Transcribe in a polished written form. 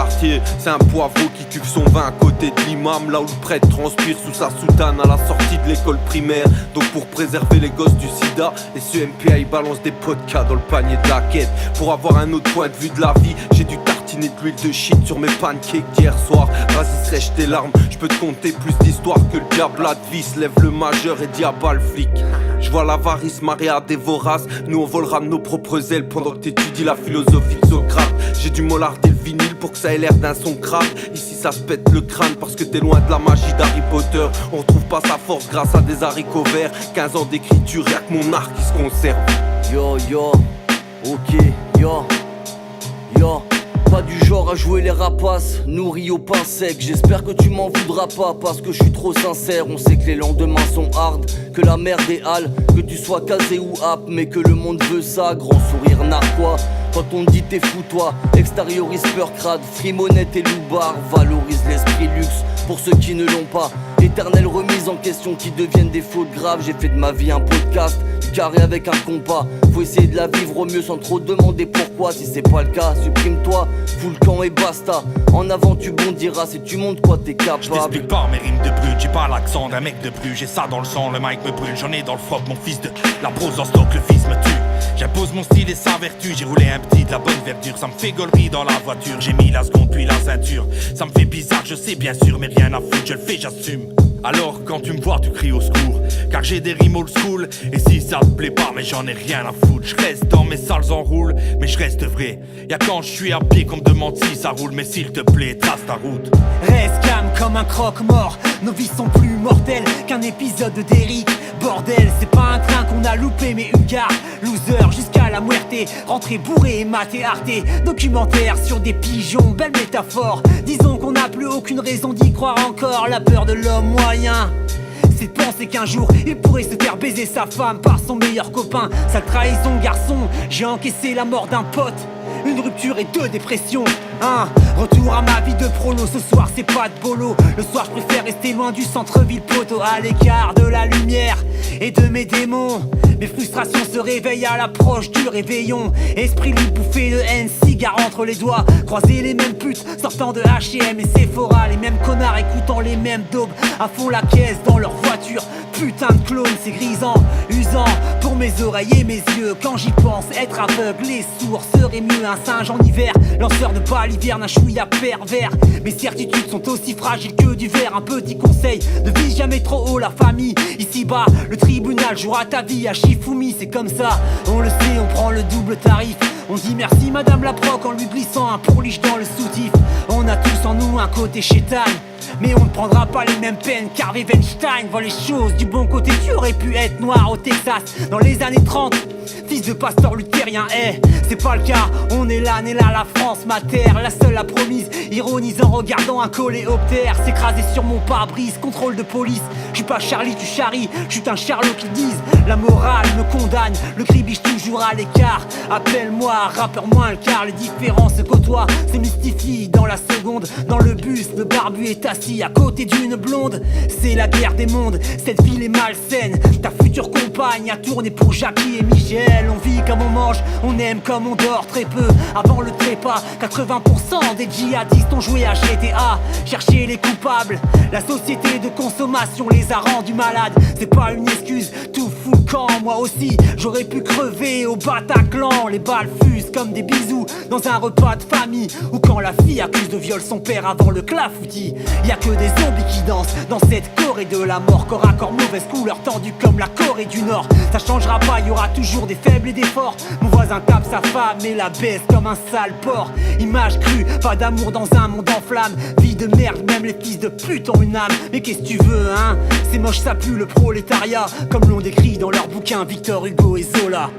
quartier. C'est un poivreau qui cuve son vin à côté de l'imam, là où le prêtre transpire sous sa soutane à la sortie de l'école primaire. Donc pour préserver les gosses du sida, les CMPA ils balancent des podcasts dans le panier de la quête. Pour avoir un autre point de vue de la vie, j'ai dû tartiner de l'huile de shit sur mes pancakes d'hier soir. Vas-y sèche tes larmes, je peux te conter plus d'histoires que le diable à de vis. Lève le majeur et dis à bas le flic. Je vois l'avarice mariée à des voraces. Nous on volera de nos propres ailes pendant que t'étudies la philosophie de Socrate. J'ai dû mollarder le vinyle pour que ça ait l'air d'un son grave. Ici ça se pète le crâne parce que t'es loin de la magie d'Harry Potter. On retrouve pas sa force grâce à des haricots verts. 15 ans d'écriture, y'a que mon art qui se conserve. Yo yo, ok, yo, yo. Pas du genre à jouer les rapaces, nourris au pain sec. J'espère que tu m'en voudras pas parce que je suis trop sincère. On sait que les lendemains sont hard, que la merde est hale, que tu sois casé ou ap, mais que le monde veut ça. Grand sourire narquois, quand on te dit t'es fou toi. Extériorise peur crade, frimonette et loubar. Valorise l'esprit luxe pour ceux qui ne l'ont pas. Éternelle remise en question qui deviennent des fautes graves. J'ai fait de ma vie un podcast, carré avec un compas. Faut essayer de la vivre au mieux sans trop demander pourquoi. Si c'est pas le cas, supprime-toi, fous le camp et basta. En avant tu bondiras si tu montres quoi t'es capable. Je t'explique pas mes rimes de brut, j'ai pas l'accent d'un mec de Bruges. J'ai ça dans le sang, le mic me brûle, j'en ai dans le froc, mon fils de la brose en stock, le fils me tue. J'impose mon style et sa vertu, j'ai roulé un petit de la bonne verdure. Ça me fait gaulerie dans la voiture, j'ai mis la seconde puis la ceinture. Ça me fait bizarre, je sais bien sûr, mais rien à foutre, je le fais, j'assume. Alors quand tu me vois tu cries au secours, car j'ai des rimes old school. Et si ça te plaît pas mais j'en ai rien à foutre. Je reste dans mes salles en roule, mais je reste vrai. Y'a quand je suis à pied qu'on me demande si ça roule. Mais s'il te plaît trace ta route. Reste calme comme un croque-mort. Nos vies sont plus mortelles qu'un épisode d'Eric. Bordel, c'est pas un train qu'on a loupé mais une gare. Loser jusqu'à la muerte, rentré bourré et maté arté. Documentaire sur des pigeons, belle métaphore. Disons qu'on n'a plus aucune raison d'y croire encore. La peur de l'homme moyen, c'est de penser qu'un jour il pourrait se faire baiser sa femme par son meilleur copain. Sale trahison garçon, j'ai encaissé la mort d'un pote, une rupture et deux dépressions. Retour à ma vie de prolo, ce soir c'est pas de bolo. Le soir je préfère rester loin du centre-ville poteau, à l'écart de la lumière et de mes démons. Mes frustrations se réveillent à l'approche du réveillon. Esprit libre bouffé de haine, cigare entre les doigts. Croiser les mêmes putes sortant de H&M et Sephora. Les mêmes connards écoutant les mêmes daubes à fond la caisse dans leur voiture. Putain de clone, c'est grisant, usant pour mes oreilles et mes yeux. Quand j'y pense, être aveugle et sourd serait mieux. Un singe en hiver, lanceur de balles hiverne, un chouïa pervers. Mes certitudes sont aussi fragiles que du verre. Un petit conseil, ne vise jamais trop haut la famille. Ici bas, le tribunal jouera ta vie à Shifumi. C'est comme ça, on le sait, on prend le double tarif. On dit merci madame la proc en lui glissant un pourliche dans le soutif. On a tous en nous un côté chétan, mais on ne prendra pas les mêmes peines car Weinstein voit les choses du bon côté. Tu aurais pu être noir au Texas dans les années 30, fils de pasteur luthérien, c'est pas le cas. On est là, la France, ma terre, la seule, la promise. Ironise en regardant un coléoptère s'écraser sur mon pare-brise, contrôle de police. Je suis pas Charlie, tu charries, je suis un Charlot qui disent. La morale me condamne, le cri biche toujours à l'écart. Appelle-moi rappeur moins le quart, les différences se côtoient, se mystifient dans la seconde. Dans le bus, le barbu est assis à côté d'une blonde. C'est la guerre des mondes, cette ville est malsaine. Ta future compagne a tourné pour Jackie et Michel. On vit comme on mange, on aime comme on dort très peu. Avant le trépas, 80% des djihadistes ont joué à GTA. Chercher les coupables, la société de consommation les a rendus malades. C'est pas une excuse, tout fout le camp. Moi aussi, j'aurais pu crever au Bataclan. Les balles fusent comme des bisous dans un repas de famille, ou quand la fille accuse de viol son père avant le clafoutis. Y'a que des zombies qui dansent dans cette Corée de la mort. Corps à corps, mauvaise couleur tendue comme la Corée du Nord. Ça changera pas, y'aura toujours des faibles et des forts. Mon voisin tape sa femme et la baisse comme un sale porc. Image crue, pas d'amour dans un monde en flammes. Vie de merde, même les fils de pute ont une âme. Mais qu'est-ce que tu veux, hein? C'est moche, ça pue le prolétariat, comme l'ont décrit dans leurs bouquins Victor Hugo et Zola.